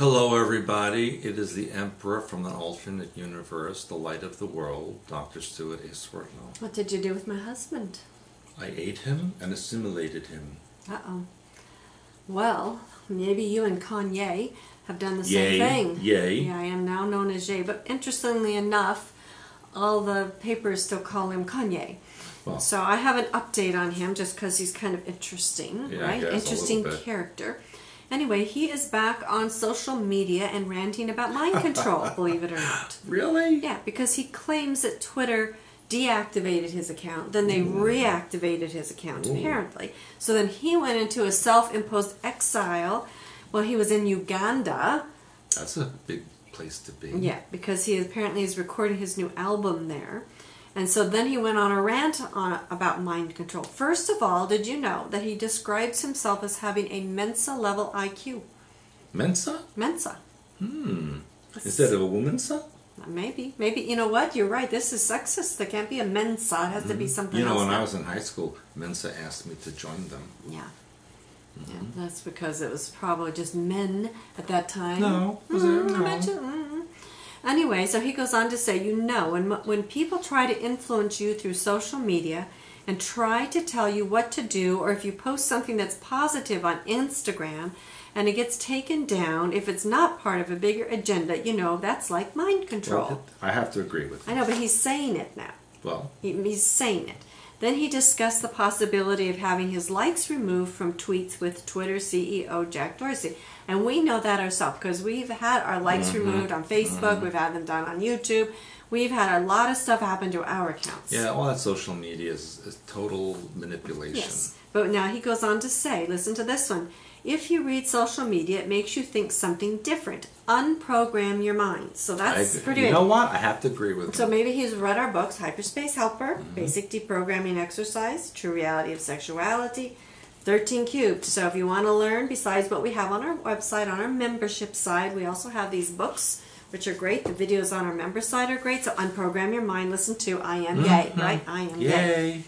Hello everybody, it is the Emperor from the alternate universe, the light of the world, Dr. Stuart A. Swartlow. What did you do with my husband? I ate him and assimilated him. Uh-oh. Well, maybe you and Kanye have done the same thing. Yay. Yeah, I am now known as Jay, but interestingly enough, all the papers still call him Kanye. Well, so I have an update on him just because he's kind of interesting, yeah, right? Interesting character. Anyway, he is back on social media and ranting about mind control, believe it or not. Really? Yeah, because he claims that Twitter deactivated his account. Then they reactivated his account, apparently. So then he went into a self-imposed exile while he was in Uganda. That's a big place to be. Yeah, because he apparently is recording his new album there. And so then he went on a rant about mind control. First of all, did you know that he describes himself as having a Mensa level IQ? Mensa? Mensa. Instead of a womansa? Maybe. Maybe. You know what? You're right. This is sexist. There can't be a Mensa. It has to be something else. You know, when I was in high school, Mensa asked me to join them. Yeah. Yeah, that's because it was probably just men at that time. No. Was there? No. Anyway, so he goes on to say, you know, when people try to influence you through social media and try to tell you what to do, or if you post something that's positive on Instagram and it gets taken down, if it's not part of a bigger agenda, you know, that's like mind control. Well, I have to agree with you. I know, but he's saying it now. Well. He's saying it. Then he discussed the possibility of having his likes removed from tweets with Twitter CEO Jack Dorsey. And we know that ourselves because we've had our likes removed on Facebook. We've had them done on YouTube. We've had a lot of stuff happen to our accounts. Yeah, all that social media is total manipulation. Yes. But now he goes on to say, listen to this one. If you read social media, it makes you think something different. Unprogram your mind. So that's pretty good. You know what? I have to agree with him. So maybe he's read our books, Hyperspace Helper, Basic Deprogramming Exercise, True Reality of Sexuality, 13 Cubed. So if you want to learn, besides what we have on our website, on our membership side, we also have these books, which are great. The videos on our member side are great. So Unprogram Your Mind, listen to I Am Yay, right? I Am Yay.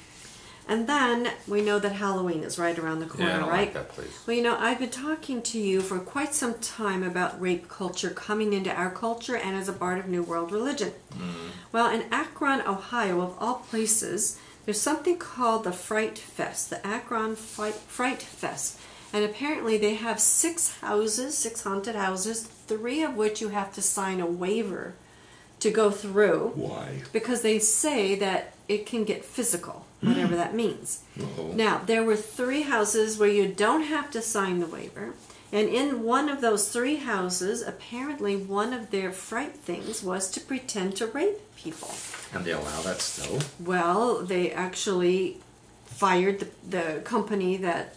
And then we know that Halloween is right around the corner, I don't right? like that place. Well, you know, I've been talking to you for quite some time about rape culture coming into our culture and as a part of New World religion. Well, in Akron, Ohio, of all places, there's something called the Fright Fest, the Akron Fright Fest. And apparently they have 6 houses, 6 haunted houses, 3 of which you have to sign a waiver to go through. Why? Because they say that it can get physical, whatever that means. Now, there were 3 houses where you don't have to sign the waiver. And in one of those 3 houses, apparently one of their fright things was to pretend to rape people. And they allow that still? Well, they actually fired the company that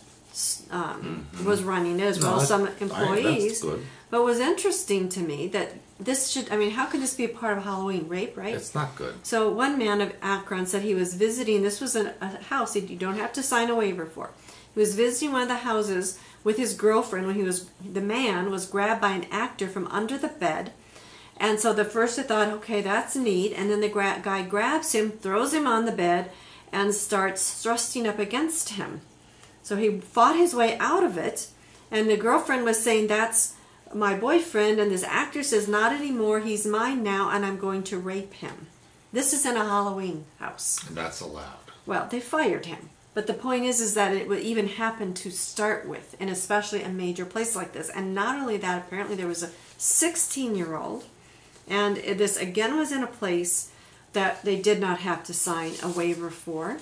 was running it, as well as some employees. That's good. But it was interesting to me that this should, I mean, how could this be a part of Halloween rape, right? It's not good. So one man of Akron said he was visiting, this was a house you don't have to sign a waiver for. He was visiting one of the houses with his girlfriend when the man was grabbed by an actor from under the bed. And so the first they thought, okay, that's neat. And then the guy grabs him, throws him on the bed, and starts thrusting up against him. So he fought his way out of it. And the girlfriend was saying, that's my boyfriend. And this actor says, not anymore. He's mine now, and I'm going to rape him. This is in a Halloween house. And that's allowed. Well, they fired him. But the point is that it would even happen to start with, and especially a major place like this. And not only that, apparently there was a 16-year-old, and this again was in a place that they did not have to sign a waiver for.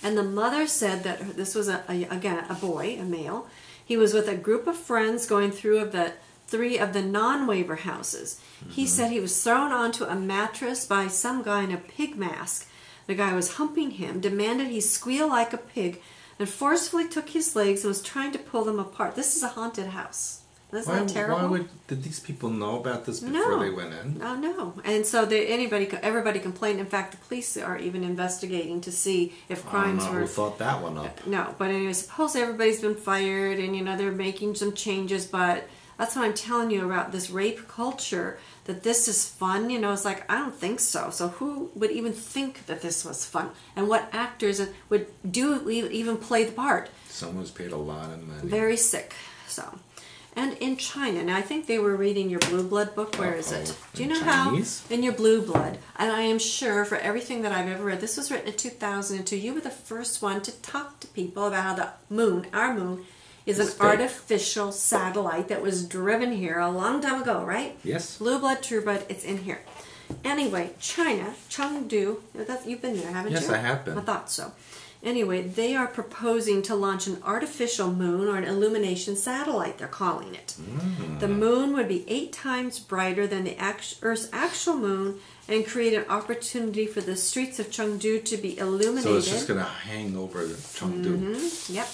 And the mother said that this was, again, a boy, a male. He was with a group of friends going through 3 of the non-waiver houses. He said he was thrown onto a mattress by some guy in a pig mask. The guy was humping him, demanded he squeal like a pig, and forcefully took his legs and was trying to pull them apart. This is a haunted house. Isn't that terrible? Did these people know about this before they went in? No. And so everybody complained. In fact, the police are even investigating to see if crimes were... Who thought that one up? No, but anyway, suppose everybody's been fired and, you know, they're making some changes, but that's what I'm telling you about this rape culture, that this is fun. You know, it's like, I don't think so. So who would even think that this was fun? And what actors would even play the part? Someone who's paid a lot of money. Very sick. So... And in China. Now, I think they were reading your Blue Blood book. Where is it? Do you know Chinese? how? In your Blue Blood. And I am sure for everything that I've ever read, this was written in 2002, you were the first one to talk to people about how the moon, our moon, is an artificial satellite that was driven here a long time ago, right? Yes. Blue Blood, True Blood, it's in here. Anyway, China, Chengdu, you've been there, haven't you? Yes, I have been. I thought so. Anyway, they are proposing to launch an artificial moon, or an illumination satellite, they're calling it. The moon would be 8 times brighter than the Earth's actual moon and create an opportunity for the streets of Chengdu to be illuminated. So it's just going to hang over the Chengdu. Yep.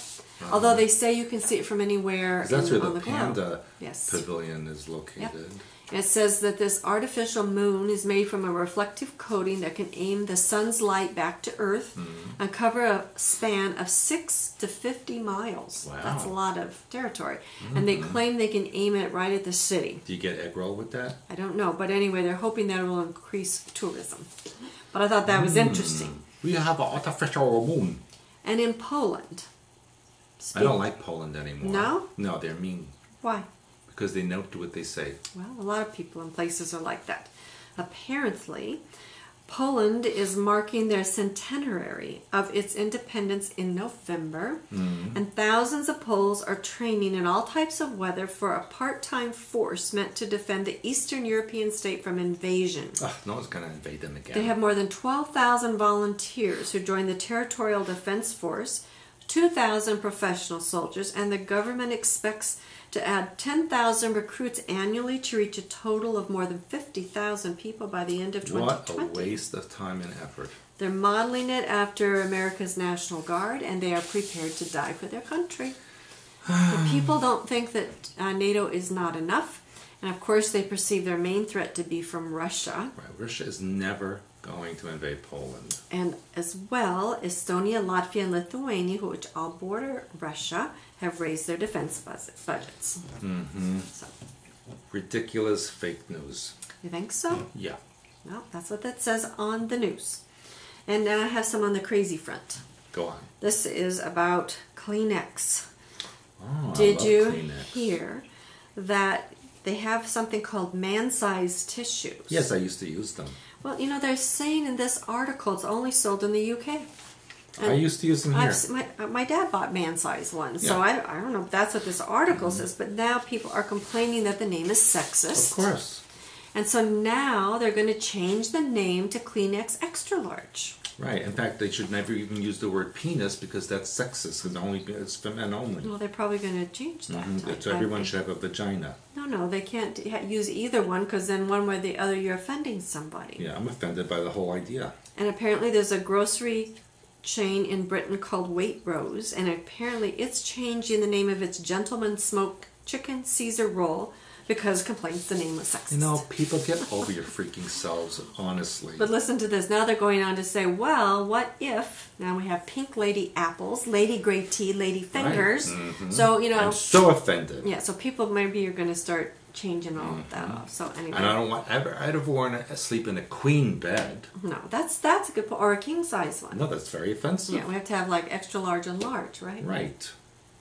Although they say you can see it from anywhere that's where on the Panda globe. Pavilion is located. Yep. It says that this artificial moon is made from a reflective coating that can aim the sun's light back to Earth and cover a span of 6 to 50 miles. Wow. That's a lot of territory. And they claim they can aim it right at the city. Do you get egg roll with that? I don't know. But anyway, they're hoping that it will increase tourism. But I thought that was interesting. We have an artificial moon. And in Poland. I don't like Poland anymore. No? No, they're mean. Why? Because they don't do what they say. Well, a lot of people and places are like that. Apparently, Poland is marking their centenary of its independence in November, and thousands of Poles are training in all types of weather for a part-time force meant to defend the Eastern European state from invasion. Ugh, no one's going to invade them again. They have more than 12,000 volunteers who join the Territorial Defense Force, 2,000 professional soldiers, and the government expects to add 10,000 recruits annually to reach a total of more than 50,000 people by the end of 2020. What a waste of time and effort. They're modeling it after America's National Guard, and they are prepared to die for their country. The people don't think that NATO is not enough, and of course they perceive their main threat to be from Russia. Right. Russia is never going to invade Poland. And as well, Estonia, Latvia, and Lithuania, which all border Russia, have raised their defense budgets. So, Ridiculous fake news. you think so? Yeah. Well, that's what that says on the news. And now I have some on the crazy front. Go on. This is about Kleenex. Oh, Did I you love Kleenex. hear that they have something called man-sized tissues? Yes, I used to use them. Well, you know, they're saying in this article it's only sold in the UK. I used to use them here. My dad bought man-sized ones, so Yeah. I don't know if that's what this article says, but now people are complaining that the name is sexist. Of course. And so now they're going to change the name to Kleenex Extra Large. Right. In fact, they should never even use the word penis because that's sexist. It's for men only. Well, they're probably going to change that. So everyone should have a vagina. No, they can't use either one because then one way or the other you're offending somebody. Yeah, I'm offended by the whole idea. And apparently there's a grocery chain in Britain called Waitrose, and apparently it's changing the name of its Gentleman Smoked Chicken Caesar Roll because complaints the name was sexist. You know, people, get over your freaking selves, honestly. But listen to this. Now they're going on to say, well, what if, now we have pink lady apples, lady gray tea, lady fingers. Right. So, you know. I'm so offended. Yeah, so people, maybe you're going to start changing all of that off. So anyway. And I don't want I'd have worn sleep in a queen bed. No, that's a good point. Or a king size one. No, that's very offensive. Yeah, we have to have like extra large and large, right? Right.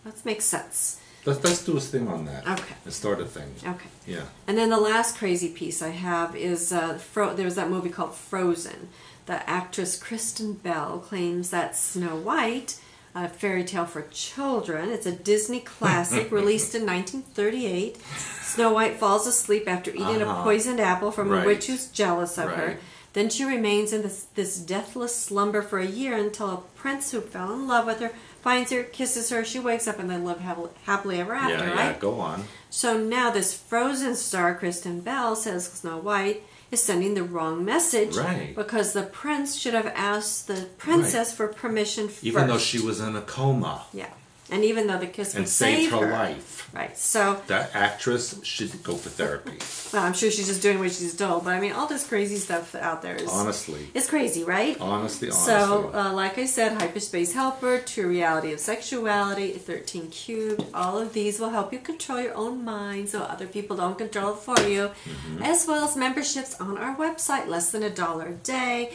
That makes sense. Let's do a thing on that. Okay. Let's start a thing. Okay. Yeah. And then the last crazy piece I have is there's that movie called Frozen. The actress Kristen Bell claims that Snow White, a fairy tale for children, it's a Disney classic released in 1938. Snow White falls asleep after eating a poisoned apple from a witch who's jealous of her. Then she remains in this deathless slumber for a year until a prince who fell in love with her finds her, kisses her, she wakes up, and they live happily ever after, right? Yeah, go on. So now this Frozen star, Kristen Bell, says Snow White is sending the wrong message. Right. Because the prince should have asked the princess for permission first. Even though she was in a coma. Yeah. And even though the kiss would And saved save her life. Right, so. That actress should go for therapy. Well, I'm sure she's just doing what she's told, but I mean, all this crazy stuff out there is. Honestly. It's crazy, right? Honestly. So, like I said, Hyperspace Helper, True Reality of Sexuality, 13 Cubed, all of these will help you control your own mind so other people don't control it for you, as well as memberships on our website, less than $1 a day.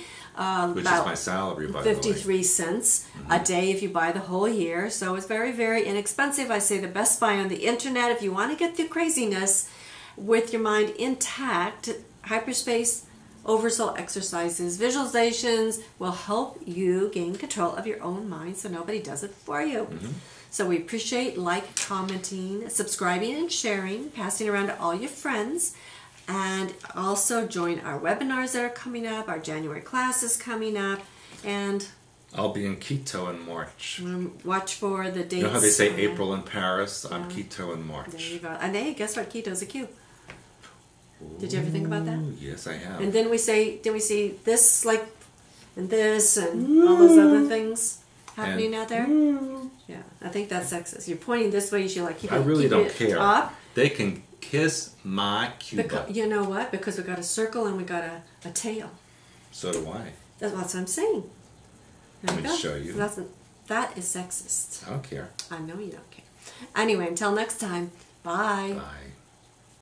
Which is about my salary, by the way. 53 cents a day if you buy the whole year. So it's very, very inexpensive. I say the best buy on the internet if you want to get through craziness with your mind intact. Hyperspace oversoul exercises, visualizations will help you gain control of your own mind so nobody does it for you. So we appreciate commenting, subscribing, and sharing, passing around to all your friends. And also join our webinars that are coming up. Our January class is coming up. And I'll be in Quito in March. watch for the dates. You know how they say April in Paris? I'm Quito in March. There you go. And hey, guess what? Quito's a Q. Did you ever think about that? Yes, I have. And then we see this, like, and this, and all those other things happening out there? Yeah, I think that's sexist. You're pointing this way, you should like keep it. I really don't care. Up. They can kiss my Cuba. You know what? Because we got a circle and we got a tail. So do I. That's what I'm saying. There Let me show you. That is sexist. I don't care. I know you don't care. Anyway, until next time, bye. Bye.